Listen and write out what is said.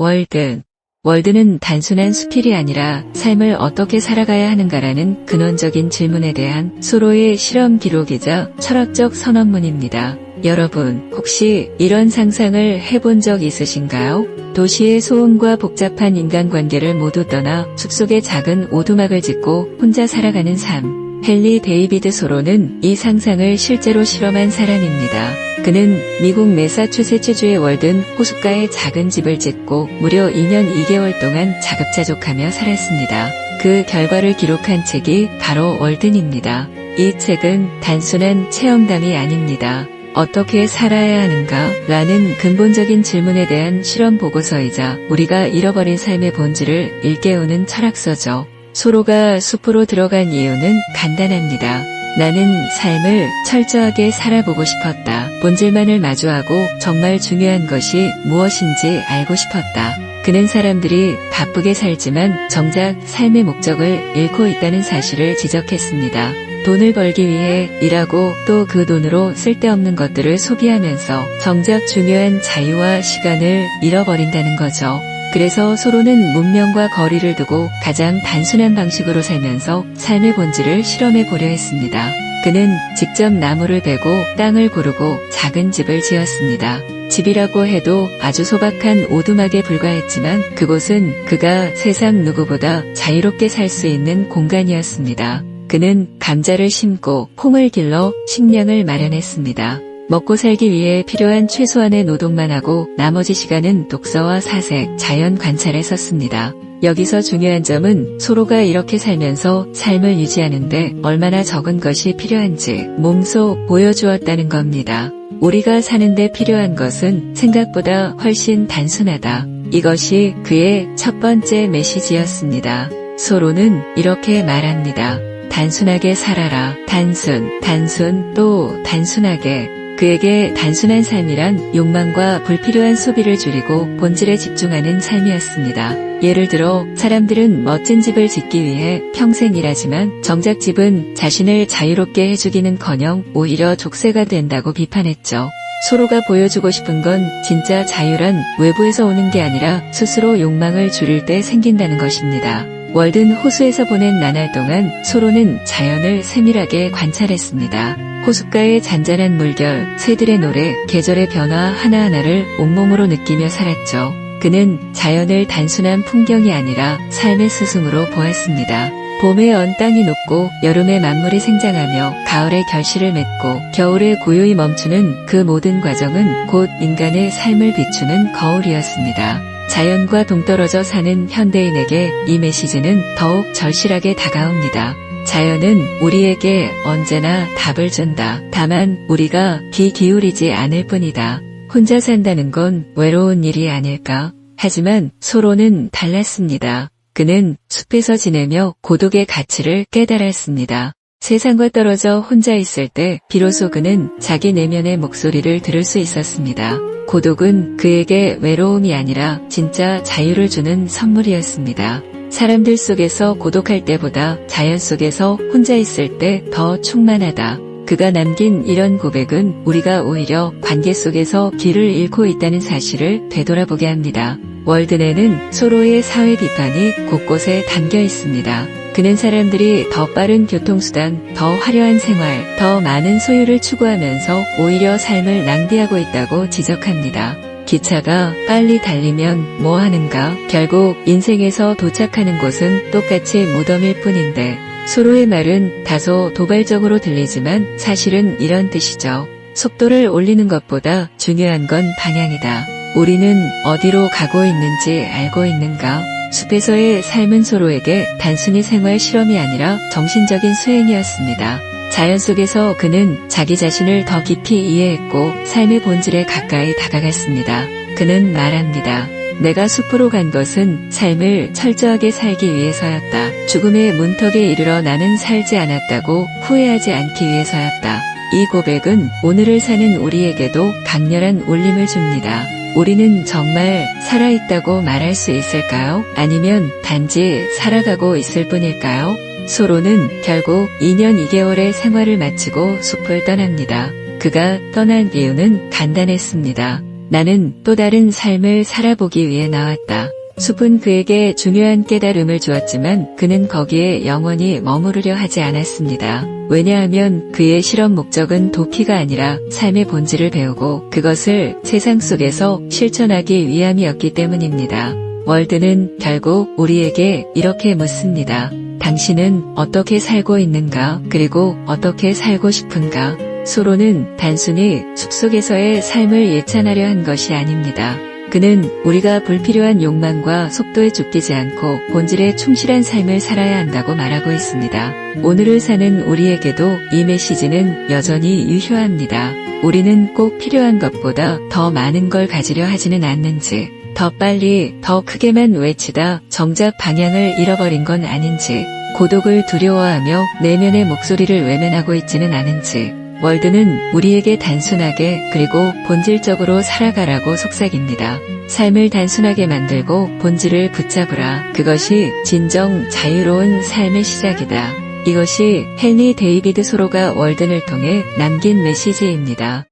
월드. 월드는 단순한 수필이 아니라 삶을 어떻게 살아가야 하는가라는 근원적인 질문에 대한 서로의 실험 기록이자 철학적 선언문입니다. 여러분, 혹시 이런 상상을 해본 적 있으신가요? 도시의 소음과 복잡한 인간관계를 모두 떠나 숲속에 작은 오두막을 짓고 혼자 살아가는 삶. 헨리 데이비드 소로는 이 상상을 실제로 실험한 사람입니다. 그는 미국 매사추세츠주의 월든 호숫가에 작은 집을 짓고 무려 2년 2개월 동안 자급자족하며 살았습니다. 그 결과를 기록한 책이 바로 월든입니다. 이 책은 단순한 체험담이 아닙니다. 어떻게 살아야 하는가? 라는 근본적인 질문에 대한 실험 보고서이자 우리가 잃어버린 삶의 본질을 일깨우는 철학서죠. 소로가 숲으로 들어간 이유는 간단합니다. 나는 삶을 철저하게 살아보고 싶었다. 본질만을 마주하고 정말 중요한 것이 무엇인지 알고 싶었다. 그는 사람들이 바쁘게 살지만 정작 삶의 목적을 잃고 있다는 사실을 지적했습니다. 돈을 벌기 위해 일하고 또 그 돈으로 쓸데없는 것들을 소비하면서 정작 중요한 자유와 시간을 잃어버린다는 거죠. 그래서 소로는 문명과 거리를 두고 가장 단순한 방식으로 살면서 삶의 본질을 실험해 보려 했습니다. 그는 직접 나무를 베고 땅을 고르고 작은 집을 지었습니다. 집이라고 해도 아주 소박한 오두막에 불과했지만 그곳은 그가 세상 누구보다 자유롭게 살 수 있는 공간이었습니다. 그는 감자를 심고 콩을 길러 식량을 마련했습니다. 먹고 살기 위해 필요한 최소한의 노동만 하고 나머지 시간은 독서와 사색, 자연 관찰에 썼습니다. 여기서 중요한 점은 소로가 이렇게 살면서 삶을 유지하는데 얼마나 적은 것이 필요한지 몸소 보여주었다는 겁니다. 우리가 사는데 필요한 것은 생각보다 훨씬 단순하다. 이것이 그의 첫 번째 메시지였습니다. 소로는 이렇게 말합니다. 단순하게 살아라. 단순, 또 단순하게. 그에게 단순한 삶이란 욕망과 불필요한 소비를 줄이고 본질에 집중하는 삶이었습니다. 예를 들어 사람들은 멋진 집을 짓기 위해 평생 일하지만 정작 집은 자신을 자유롭게 해주기는커녕 오히려 족쇄가 된다고 비판했죠. 소로가 보여주고 싶은 건 진짜 자유란 외부에서 오는 게 아니라 스스로 욕망을 줄일 때 생긴다는 것입니다. 월든 호수에서 보낸 나날 동안 소로는 자연을 세밀하게 관찰했습니다. 호숫가의 잔잔한 물결, 새들의 노래, 계절의 변화 하나하나를 온몸으로 느끼며 살았죠. 그는 자연을 단순한 풍경이 아니라 삶의 스승으로 보았습니다. 봄에 언 땅이 녹고 여름에 만물이 생장하며 가을에 결실을 맺고 겨울에 고요히 멈추는 그 모든 과정은 곧 인간의 삶을 비추는 거울이었습니다. 자연과 동떨어져 사는 현대인에게 이 메시지는 더욱 절실하게 다가옵니다. 자연은 우리에게 언제나 답을 준다. 다만 우리가 귀 기울이지 않을 뿐이다. 혼자 산다는 건 외로운 일이 아닐까? 하지만 소로는 달랐습니다. 그는 숲에서 지내며 고독의 가치를 깨달았습니다. 세상과 떨어져 혼자 있을 때 비로소 그는 자기 내면의 목소리를 들을 수 있었습니다. 고독은 그에게 외로움이 아니라 진짜 자유를 주는 선물이었습니다. 사람들 속에서 고독할 때보다 자연 속에서 혼자 있을 때 더 충만하다. 그가 남긴 이런 고백은 우리가 오히려 관계 속에서 길을 잃고 있다는 사실을 되돌아보게 합니다. 월든에는 소로의 사회 비판이 곳곳에 담겨 있습니다. 그는 사람들이 더 빠른 교통수단, 더 화려한 생활, 더 많은 소유를 추구하면서 오히려 삶을 낭비하고 있다고 지적합니다. 기차가 빨리 달리면 뭐 하는가? 결국 인생에서 도착하는 곳은 똑같이 무덤일 뿐인데 소로의 말은 다소 도발적으로 들리지만 사실은 이런 뜻이죠. 속도를 올리는 것보다 중요한 건 방향이다. 우리는 어디로 가고 있는지 알고 있는가? 숲에서의 삶은 소로에게 단순히 생활 실험이 아니라 정신적인 수행이었습니다. 자연 속에서 그는 자기 자신을 더 깊이 이해했고 삶의 본질에 가까이 다가갔습니다. 그는 말합니다. 내가 숲으로 간 것은 삶을 철저하게 살기 위해서였다. 죽음의 문턱에 이르러 나는 살지 않았다고 후회하지 않기 위해서였다. 이 고백은 오늘을 사는 우리에게도 강렬한 울림을 줍니다. 우리는 정말 살아있다고 말할 수 있을까요? 아니면 단지 살아가고 있을 뿐일까요? 소로는 결국 2년 2개월의 생활을 마치고 숲을 떠납니다. 그가 떠난 이유는 간단했습니다. 나는 또 다른 삶을 살아보기 위해 나왔다. 숲은 그에게 중요한 깨달음을 주었지만 그는 거기에 영원히 머무르려 하지 않았습니다. 왜냐하면 그의 실험 목적은 도피가 아니라 삶의 본질을 배우고 그것을 세상 속에서 실천하기 위함이었기 때문입니다. 월드는 결국 우리에게 이렇게 묻습니다. 당신은 어떻게 살고 있는가? 그리고 어떻게 살고 싶은가? 소로는 단순히 숲속에서의 삶을 예찬하려 한 것이 아닙니다. 그는 우리가 불필요한 욕망과 속도에 쫓기지 않고 본질에 충실한 삶을 살아야 한다고 말하고 있습니다. 오늘을 사는 우리에게도 이 메시지는 여전히 유효합니다. 우리는 꼭 필요한 것보다 더 많은 걸 가지려 하지는 않는지, 더 빨리, 더 크게만 외치다 정작 방향을 잃어버린 건 아닌지, 고독을 두려워하며 내면의 목소리를 외면하고 있지는 않은지, 월드는 우리에게 단순하게 그리고 본질적으로 살아가라고 속삭입니다. 삶을 단순하게 만들고 본질을 붙잡으라. 그것이 진정 자유로운 삶의 시작이다. 이것이 헨리 데이비드 소로가 월든을 통해 남긴 메시지입니다.